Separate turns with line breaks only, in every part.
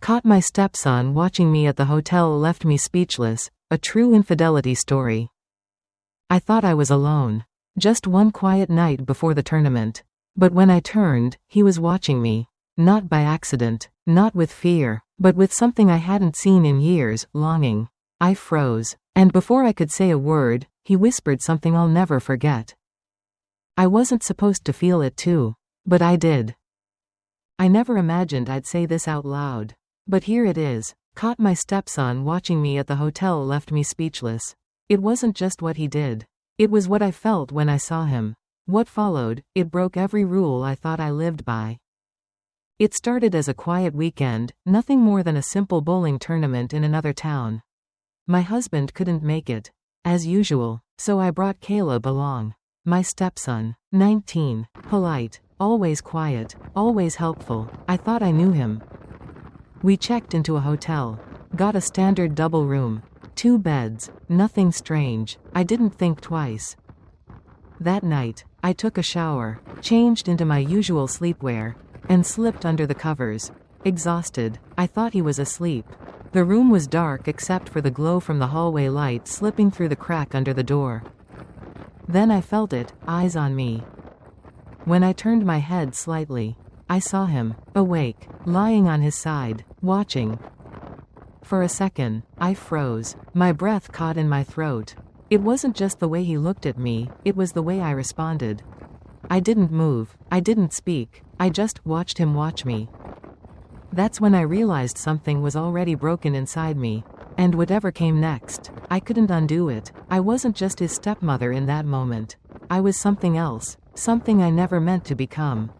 Caught my stepson watching me at the hotel left me speechless, a true infidelity story. I thought I was alone. Just one quiet night before the tournament. But when I turned, he was watching me. Not by accident, not with fear, but with something I hadn't seen in years, longing. I froze, and before I could say a word, he whispered something I'll never forget. I wasn't supposed to feel it too, but I did. I never imagined I'd say this out loud. But here it is. Caught my stepson watching me at the hotel left me speechless. It wasn't just what he did. It was what I felt when I saw him. What followed, it broke every rule I thought I lived by. It started as a quiet weekend, nothing more than a simple bowling tournament in another town. My husband couldn't make it, as usual, so I brought Caleb along. My stepson, 19, polite, always quiet, always helpful. I thought I knew him. We checked into a hotel. Got a standard double room. 2 beds, nothing strange. I didn't think twice. That night, I took a shower, changed into my usual sleepwear, and slipped under the covers. Exhausted, I thought he was asleep. The room was dark except for the glow from the hallway light slipping through the crack under the door. Then I felt it, eyes on me. When I turned my head slightly, I saw him, awake, lying on his side, watching. For a second, I froze, my breath caught in my throat. It wasn't just the way he looked at me, it was the way I responded. I didn't move, I didn't speak, I just watched him watch me. That's when I realized something was already broken inside me, and whatever came next, I couldn't undo it. I wasn't just his stepmother in that moment. I was something else, something I never meant to become.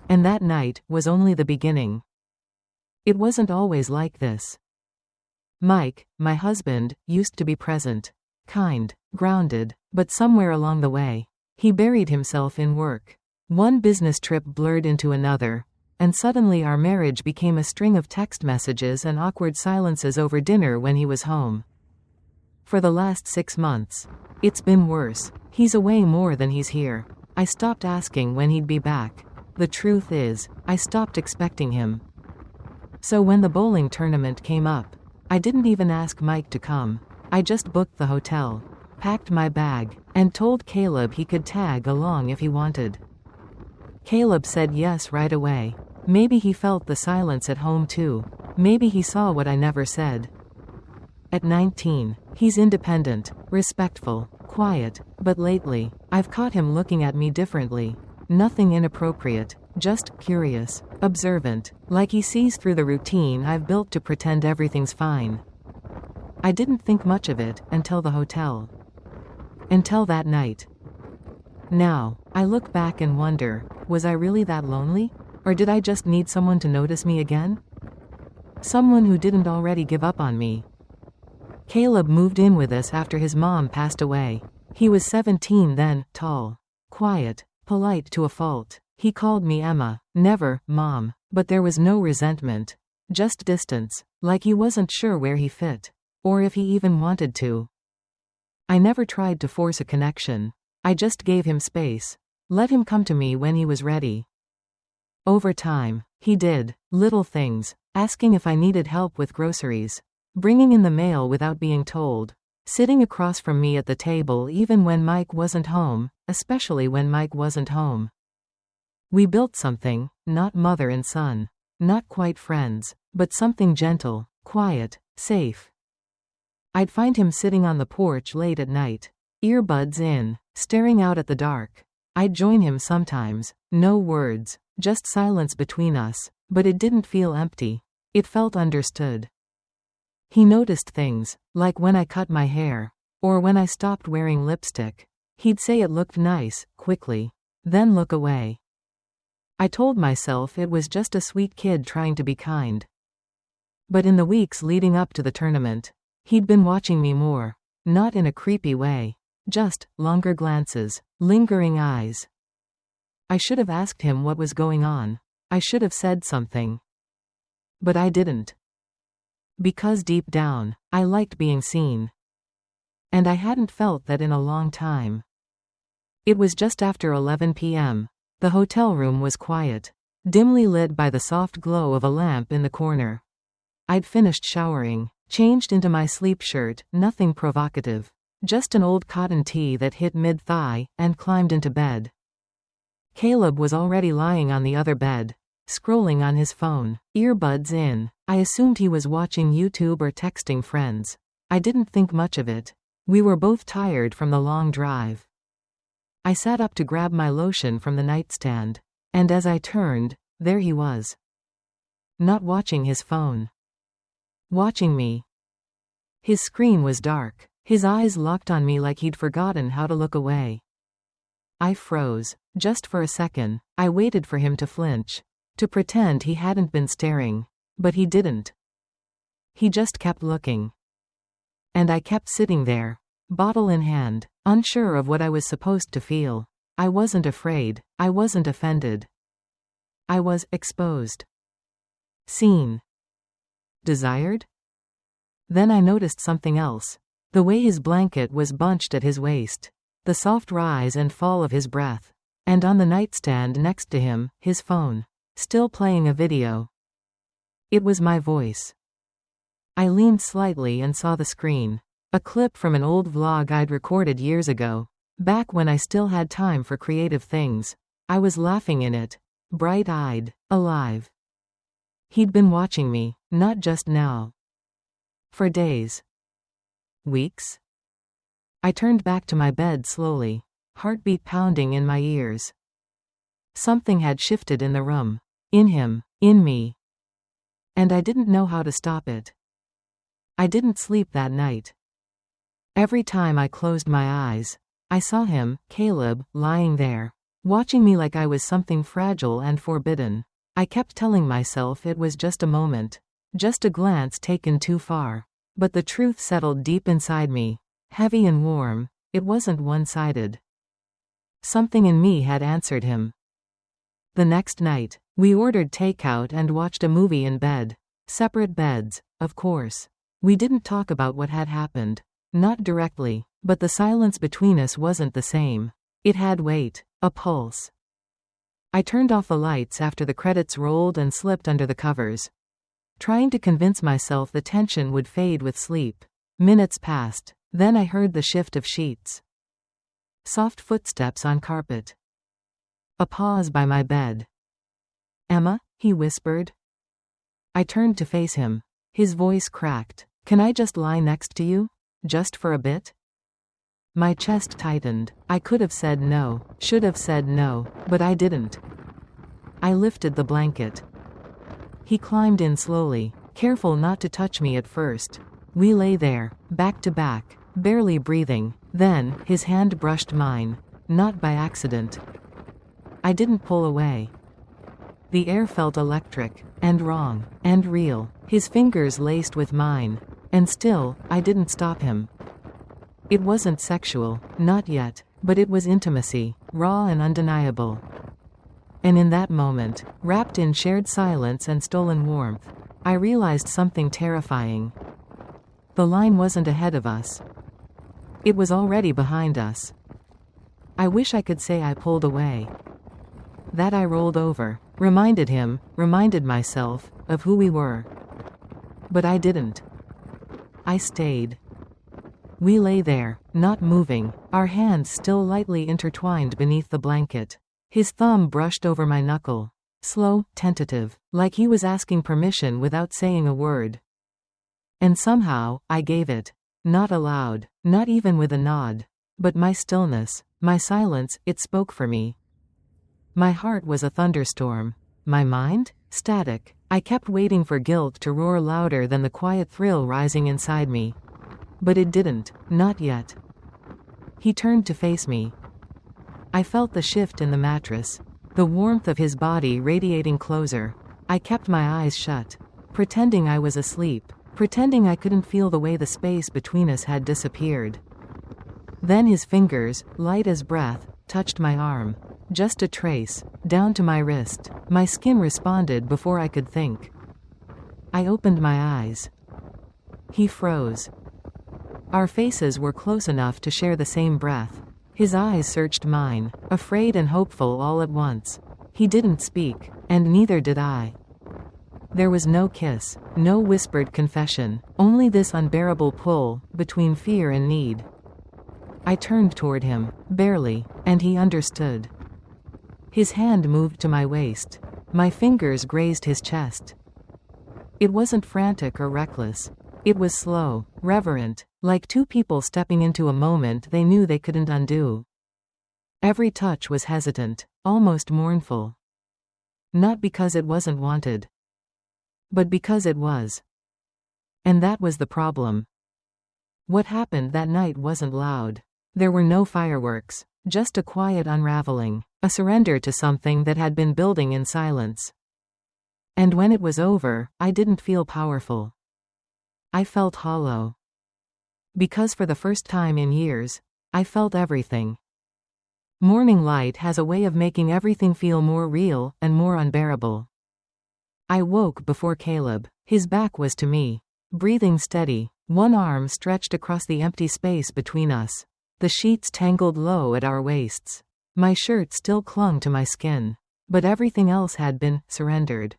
And that night was only the beginning. It wasn't always like this. Mike, my husband, used to be present. Kind, grounded, but somewhere along the way, he buried himself in work. One business trip blurred into another, and suddenly our marriage became a string of text messages and awkward silences over dinner when he was home. For the last 6 months, it's been worse. He's away more than he's here. I stopped asking when he'd be back. The truth is, I stopped expecting him. So when the bowling tournament came up, I didn't even ask Mike to come. I just booked the hotel, packed my bag, and told Caleb he could tag along if he wanted. Caleb said yes right away. Maybe he felt the silence at home too. Maybe he saw what I never said. At 19, he's independent, respectful, quiet, but lately, I've caught him looking at me differently. Nothing inappropriate, just curious, observant, like he sees through the routine I've built to pretend everything's fine. I didn't think much of it until the hotel. Until that night. Now, I look back and wonder, was I really that lonely? Or did I just need someone to notice me again? Someone who didn't already give up on me. Caleb moved in with us after his mom passed away. He was 17 then, tall, quiet, polite to a fault. He called me Emma, never Mom, but there was no resentment. Just distance, like he wasn't sure where he fit. Or if he even wanted to. I never tried to force a connection. I just gave him space. Let him come to me when he was ready. Over time, he did little things, asking if I needed help with groceries, bringing in the mail without being told, sitting across from me at the table even when Mike wasn't home, especially when Mike wasn't home. We built something, not mother and son, not quite friends, but something gentle, quiet, safe. I'd find him sitting on the porch late at night, earbuds in, staring out at the dark. I'd join him sometimes, no words, just silence between us, but it didn't feel empty. It felt understood. He noticed things, like when I cut my hair, or when I stopped wearing lipstick. He'd say it looked nice, quickly, then look away. I told myself it was just a sweet kid trying to be kind. But in the weeks leading up to the tournament, he'd been watching me more, not in a creepy way, just longer glances, lingering eyes. I should have asked him what was going on. I should have said something. But I didn't. Because deep down, I liked being seen. And I hadn't felt that in a long time. It was just after 11 p.m. The hotel room was quiet, dimly lit by the soft glow of a lamp in the corner. I'd finished showering, changed into my sleep shirt, nothing provocative. Just an old cotton tee that hit mid-thigh, and climbed into bed. Caleb was already lying on the other bed, scrolling on his phone, earbuds in. I assumed he was watching YouTube or texting friends. I didn't think much of it. We were both tired from the long drive. I sat up to grab my lotion from the nightstand, and as I turned, there he was. Not watching his phone. Watching me. His screen was dark. His eyes locked on me like he'd forgotten how to look away. I froze. Just for a second, I waited for him to flinch, to pretend he hadn't been staring, but he didn't. He just kept looking. And I kept sitting there, bottle in hand, unsure of what I was supposed to feel. I wasn't afraid, I wasn't offended. I was exposed. Seen. Desired? Then I noticed something else. The way his blanket was bunched at his waist. The soft rise and fall of his breath. And on the nightstand next to him, his phone. Still playing a video. It was my voice. I leaned slightly and saw the screen. A clip from an old vlog I'd recorded years ago. Back when I still had time for creative things. I was laughing in it. Bright-eyed. Alive. He'd been watching me, not just now. For days. Weeks? I turned back to my bed slowly, heartbeat pounding in my ears. Something had shifted in the room. In him, in me. And I didn't know how to stop it. I didn't sleep that night. Every time I closed my eyes, I saw him, Caleb, lying there, watching me like I was something fragile and forbidden. I kept telling myself it was just a moment, just a glance taken too far. But the truth settled deep inside me, heavy and warm. It wasn't one-sided. Something in me had answered him. The next night, we ordered takeout and watched a movie in bed. Separate beds, of course. We didn't talk about what had happened. Not directly, but the silence between us wasn't the same. It had weight, a pulse. I turned off the lights after the credits rolled and slipped under the covers, trying to convince myself the tension would fade with sleep. Minutes passed, then I heard the shift of sheets. Soft footsteps on carpet. A pause by my bed. "Emma," he whispered. I turned to face him. His voice cracked. "Can I just lie next to you? Just for a bit?" My chest tightened. I could have said no, should have said no, but I didn't. I lifted the blanket. He climbed in slowly, careful not to touch me at first. We lay there, back to back, barely breathing. Then, his hand brushed mine, not by accident. I didn't pull away. The air felt electric, and wrong, and real. His fingers laced with mine. And still, I didn't stop him. It wasn't sexual, not yet, but it was intimacy, raw and undeniable. And in that moment, wrapped in shared silence and stolen warmth, I realized something terrifying. The line wasn't ahead of us. It was already behind us. I wish I could say I pulled away. That I rolled over, reminded him, reminded myself, of who we were. But I didn't. I stayed. We lay there, not moving, our hands still lightly intertwined beneath the blanket. His thumb brushed over my knuckle. Slow, tentative, like he was asking permission without saying a word. And somehow, I gave it. Not aloud, not even with a nod. But my stillness, my silence, it spoke for me. My heart was a thunderstorm. My mind? Static. I kept waiting for guilt to roar louder than the quiet thrill rising inside me. But it didn't, not yet. He turned to face me. I felt the shift in the mattress, the warmth of his body radiating closer. I kept my eyes shut, pretending I was asleep, pretending I couldn't feel the way the space between us had disappeared. Then his fingers, light as breath, touched my arm. Just a trace, down to my wrist. My skin responded before I could think. I opened my eyes. He froze. Our faces were close enough to share the same breath. His eyes searched mine, afraid and hopeful all at once. He didn't speak, and neither did I. There was no kiss, no whispered confession, only this unbearable pull between fear and need. I turned toward him, barely, and he understood. His hand moved to my waist. My fingers grazed his chest. It wasn't frantic or reckless. It was slow, reverent, like two people stepping into a moment they knew they couldn't undo. Every touch was hesitant, almost mournful. Not because it wasn't wanted, but because it was. And that was the problem. What happened that night wasn't loud. There were no fireworks, just a quiet unraveling, a surrender to something that had been building in silence. And when it was over, I didn't feel powerful. I felt hollow. Because for the first time in years, I felt everything. Morning light has a way of making everything feel more real and more unbearable. I woke before Caleb. His back was to me, breathing steady, one arm stretched across the empty space between us. The sheets tangled low at our waists. My shirt still clung to my skin, but everything else had been surrendered.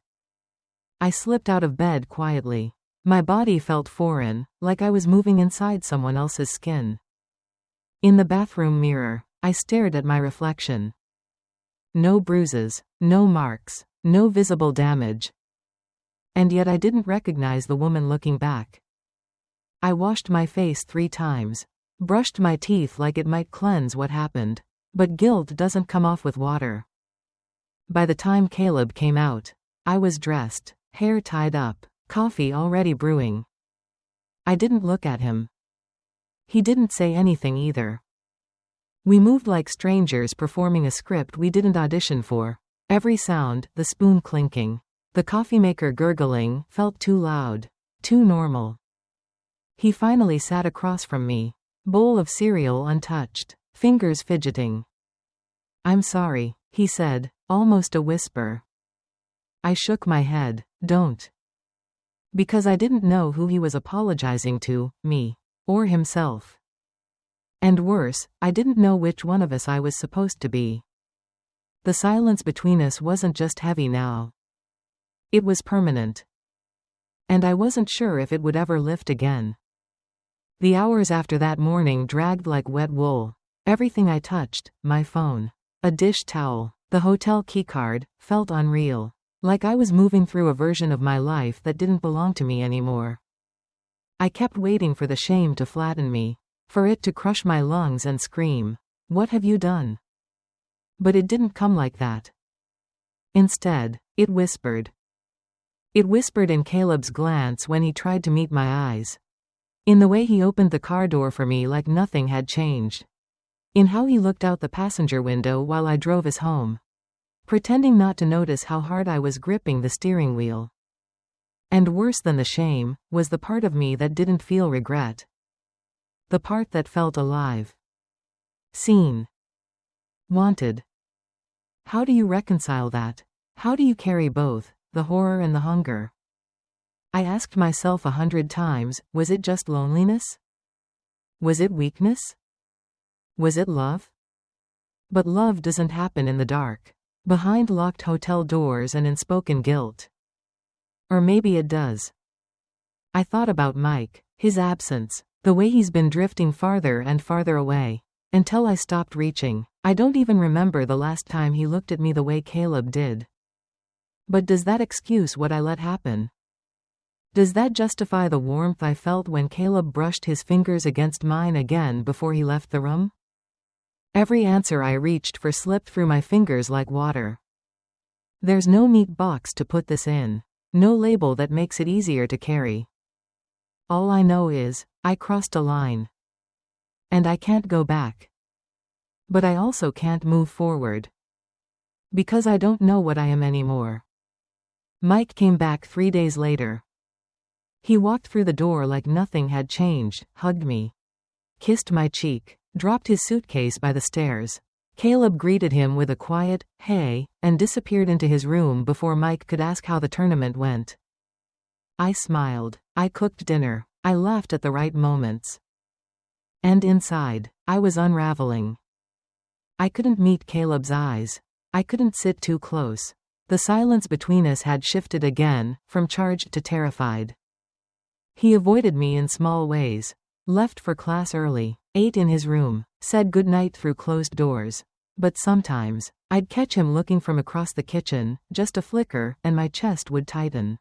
I slipped out of bed quietly. My body felt foreign, like I was moving inside someone else's skin. In the bathroom mirror, I stared at my reflection. No bruises, no marks, no visible damage. And yet I didn't recognize the woman looking back. I washed my face 3 times, brushed my teeth like it might cleanse what happened, but guilt doesn't come off with water. By the time Caleb came out, I was dressed, hair tied up, coffee already brewing. I didn't look at him. He didn't say anything either. We moved like strangers performing a script we didn't audition for. Every sound, the spoon clinking, the coffee maker gurgling, felt too loud, too normal. He finally sat across from me, bowl of cereal untouched, fingers fidgeting. "I'm sorry," he said, almost a whisper. I shook my head. "Don't." Because I didn't know who he was apologizing to, me, or himself. And worse, I didn't know which one of us I was supposed to be. The silence between us wasn't just heavy now. It was permanent. And I wasn't sure if it would ever lift again. The hours after that morning dragged like wet wool. Everything I touched, my phone, a dish towel, the hotel keycard, felt unreal. Like I was moving through a version of my life that didn't belong to me anymore. I kept waiting for the shame to flatten me, for it to crush my lungs and scream, "What have you done?" But it didn't come like that. Instead, it whispered. It whispered in Caleb's glance when he tried to meet my eyes. In the way he opened the car door for me like nothing had changed. In how he looked out the passenger window while I drove us home, pretending not to notice how hard I was gripping the steering wheel. And worse than the shame, was the part of me that didn't feel regret. The part that felt alive. Seen. Wanted. How do you reconcile that? How do you carry both, the horror and the hunger? I asked myself 100 times, was it just loneliness? Was it weakness? Was it love? But love doesn't happen in the dark, behind locked hotel doors and unspoken guilt. Or maybe it does. I thought about Mike, his absence, the way he's been drifting farther and farther away, until I stopped reaching. I don't even remember the last time he looked at me the way Caleb did. But does that excuse what I let happen? Does that justify the warmth I felt when Caleb brushed his fingers against mine again before he left the room? Every answer I reached for slipped through my fingers like water. There's no neat box to put this in, no label that makes it easier to carry. All I know is, I crossed a line. And I can't go back. But I also can't move forward. Because I don't know what I am anymore. Mike came back 3 days later. He walked through the door like nothing had changed, hugged me, kissed my cheek, dropped his suitcase by the stairs. Caleb greeted him with a quiet, "Hey," and disappeared into his room before Mike could ask how the tournament went. I smiled. I cooked dinner. I laughed at the right moments. And inside, I was unraveling. I couldn't meet Caleb's eyes. I couldn't sit too close. The silence between us had shifted again, from charged to terrified. He avoided me in small ways. Left for class early, ate in his room, said goodnight through closed doors. But sometimes, I'd catch him looking from across the kitchen, just a flicker, and my chest would tighten.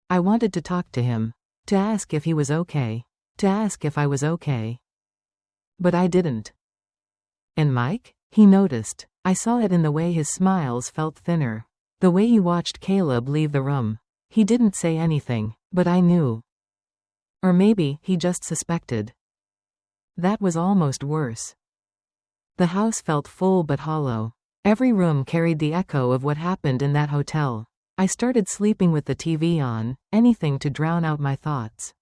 I wanted to talk to him. To ask if he was okay. To ask if I was okay. But I didn't. And Mike? He noticed. I saw it in the way his smiles felt thinner. The way he watched Caleb leave the room. He didn't say anything, but I knew. Or maybe he just suspected. That was almost worse. The house felt full but hollow. Every room carried the echo of what happened in that hotel. I started sleeping with the TV on, anything to drown out my thoughts.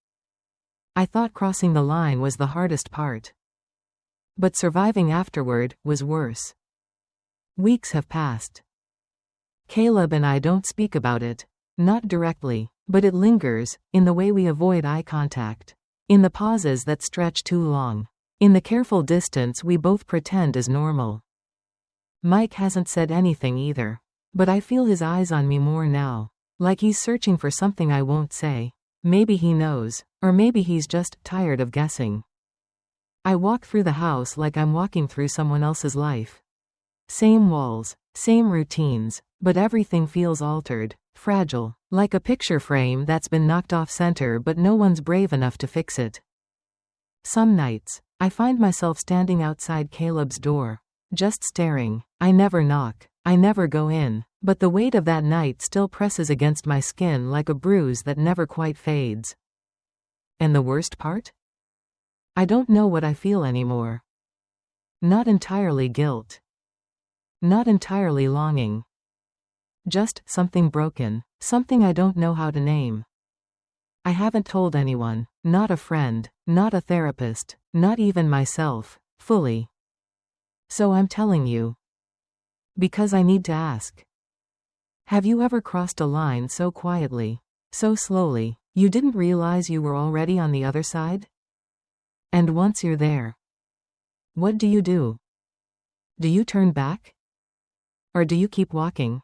I thought crossing the line was the hardest part. But surviving afterward was worse. Weeks have passed. Caleb and I don't speak about it. Not directly, but it lingers, in the way we avoid eye contact. In the pauses that stretch too long. In the careful distance we both pretend is normal. Mike hasn't said anything either. But I feel his eyes on me more now. Like he's searching for something I won't say. Maybe he knows, or maybe he's just tired of guessing. I walk through the house like I'm walking through someone else's life. Same walls, same routines, but everything feels altered, fragile, like a picture frame that's been knocked off center but no one's brave enough to fix it. Some nights, I find myself standing outside Caleb's door, just staring. I never knock, I never go in, but the weight of that night still presses against my skin like a bruise that never quite fades. And the worst part? I don't know what I feel anymore. Not entirely guilt. Not entirely longing. Just something broken, something I don't know how to name. I haven't told anyone, not a friend, not a therapist, not even myself, fully. So I'm telling you. Because I need to ask. Have you ever crossed a line so quietly, so slowly, you didn't realize you were already on the other side? And once you're there, what do? Do you turn back? Or do you keep walking?